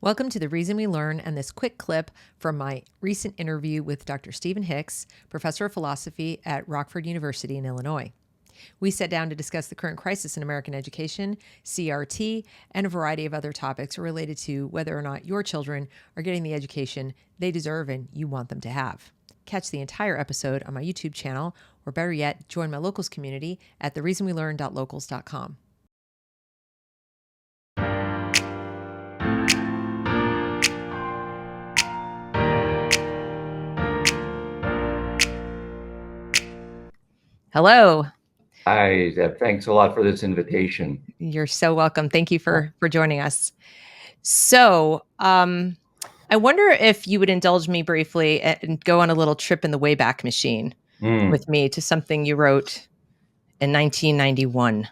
Welcome to The Reason We Learn and this quick clip from my recent interview with Dr. Stephen Hicks, professor of philosophy at Rockford University in Illinois. We sat down to discuss the current crisis in American education, CRT, and a variety of other topics related to whether or not your children are getting the education they deserve and you want them to have. Catch the entire episode on my YouTube channel, or better yet, join my locals community at thereasonwelearn.locals.com. Hello. Hi, Zeb. Thanks a lot for this invitation. You're so welcome. Thank you for joining us. So, I wonder if you would indulge me briefly and go on a little trip in the Wayback Machine with me to something you wrote in 1991.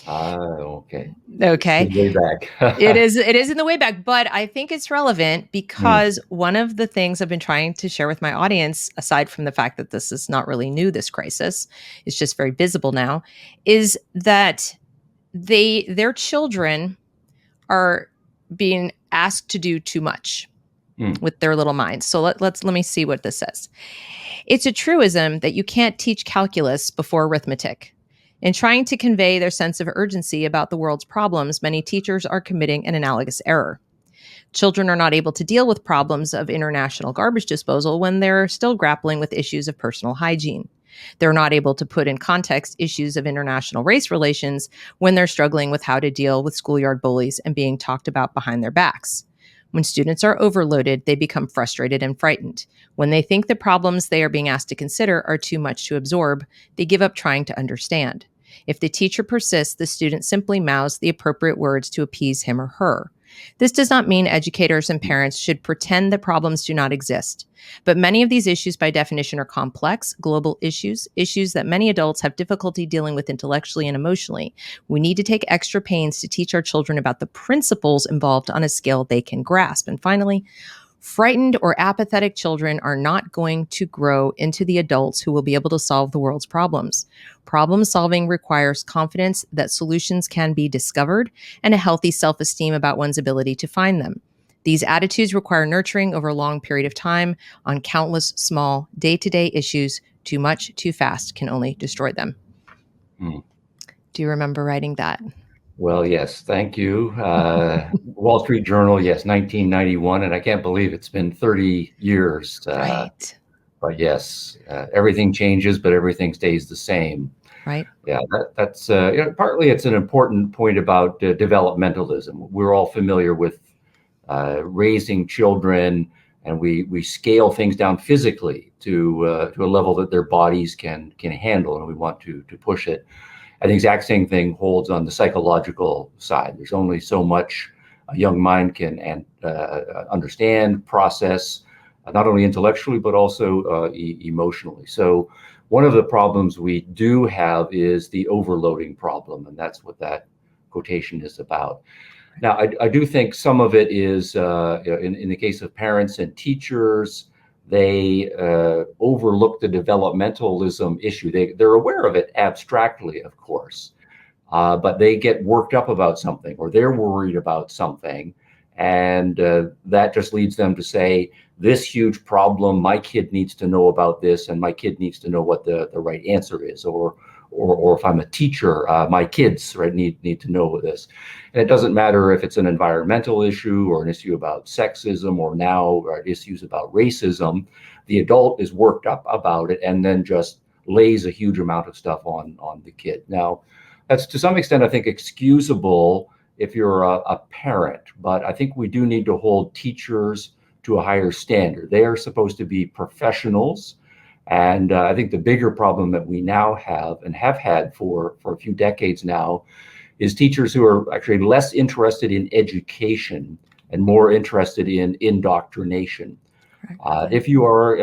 Okay. Okay. Way back. It is in the Wayback, but I think it's relevant because one of the things I've been trying to share with my audience, aside from the fact that this is not really new, this crisis, it's just very visible now, is that their children are being asked to do too much with their little minds. So let me see what this says. It's a truism that you can't teach calculus before arithmetic. In trying to convey their sense of urgency about the world's problems, many teachers are committing an analogous error. Children are not able to deal with problems of international garbage disposal when they're still grappling with issues of personal hygiene. They're not able to put in context issues of international race relations when they're struggling with how to deal with schoolyard bullies and being talked about behind their backs. When students are overloaded, they become frustrated and frightened. When they think the problems they are being asked to consider are too much to absorb, they give up trying to understand. If the teacher persists, the student simply mouths the appropriate words to appease him or her. This does not mean educators and parents should pretend that problems do not exist. But many of these issues, by definition, are complex, global issues that many adults have difficulty dealing with intellectually and emotionally. We need to take extra pains to teach our children about the principles involved on a scale they can grasp. And finally, frightened or apathetic children are not going to grow into the adults who will be able to solve the world's problems. Problem solving requires confidence that solutions can be discovered and a healthy self-esteem about one's ability to find them. These attitudes require nurturing over a long period of time on countless small day-to-day issues. Too much, too fast can only destroy them. Do you remember writing that? Well, yes, thank you. Wall Street Journal, yes, 1991, and I can't believe it's been 30 years. Right. But yes, everything changes, but everything stays the same. Right. Yeah, that's partly it's an important point about developmentalism. We're all familiar with raising children, and we scale things down physically to a level that their bodies can handle, and we want to push it. And the exact same thing holds on the psychological side. There's only so much a young mind can understand, process, not only intellectually, but also emotionally. So one of the problems we do have is the overloading problem, and that's what that quotation is about. Now, I do think some of it is, in the case of parents and teachers, they overlook the developmentalism issue. They're aware of it abstractly, of course, but they get worked up about something, or they're worried about something, and that just leads them to say, this huge problem, my kid needs to know about this, and my kid needs to know what the right answer is, or if I'm a teacher, my kids need to know this. And it doesn't matter if it's an environmental issue or an issue about sexism, or now issues about racism. The adult is worked up about it and then just lays a huge amount of stuff on the kid. Now, that's to some extent, I think, excusable if you're a parent, but I think we do need to hold teachers to a higher standard. They are supposed to be professionals. And I think the bigger problem that we now have, and have had for a few decades now, is teachers who are actually less interested in education and more interested in indoctrination. If you are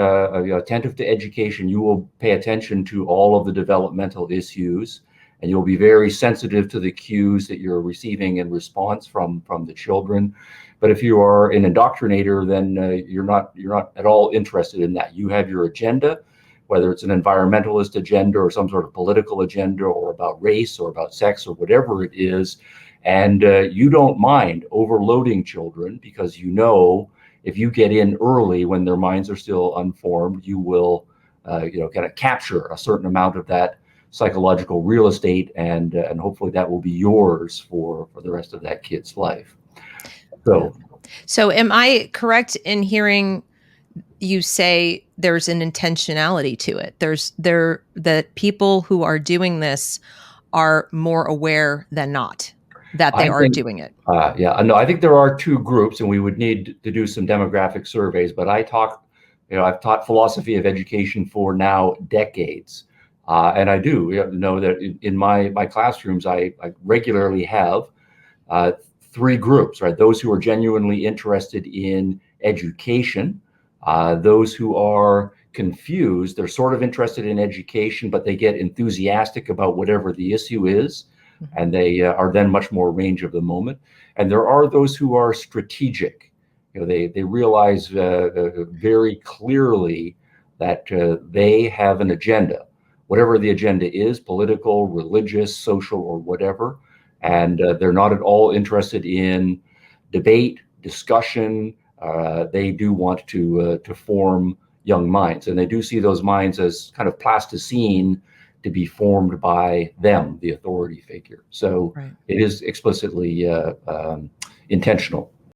attentive to education, you will pay attention to all of the developmental issues, and you'll be very sensitive to the cues that you're receiving in response from the children. But if you are an indoctrinator, then you're not at all interested in that. You have your agenda, whether it's an environmentalist agenda or some sort of political agenda, or about race or about sex or whatever it is, And you don't mind overloading children because you know if you get in early when their minds are still unformed, you will, kind of capture a certain amount of that psychological real estate, and hopefully that will be yours for the rest of that kid's life. Yeah. So So, am I correct in hearing you say there's an intentionality to it? That people who are doing this are more aware than not that they I are think, doing it. yeah, no, I think there are two groups, and we would need to do some demographic surveys. But I've taught philosophy of education for now decades, and I do know that in my classrooms, I regularly have uh, three groups, right? Those who are genuinely interested in education, those who are confused, they're sort of interested in education, but they get enthusiastic about whatever the issue is, Mhm. and they are then much more range of the moment. And there are those who are strategic. They realize very clearly that they have an agenda, whatever the agenda is, political, religious, social, or whatever, and they're not at all interested in debate, discussion. They do want to form young minds, and they do see those minds as kind of plasticine to be formed by them, the authority figure. So Right. it is explicitly intentional.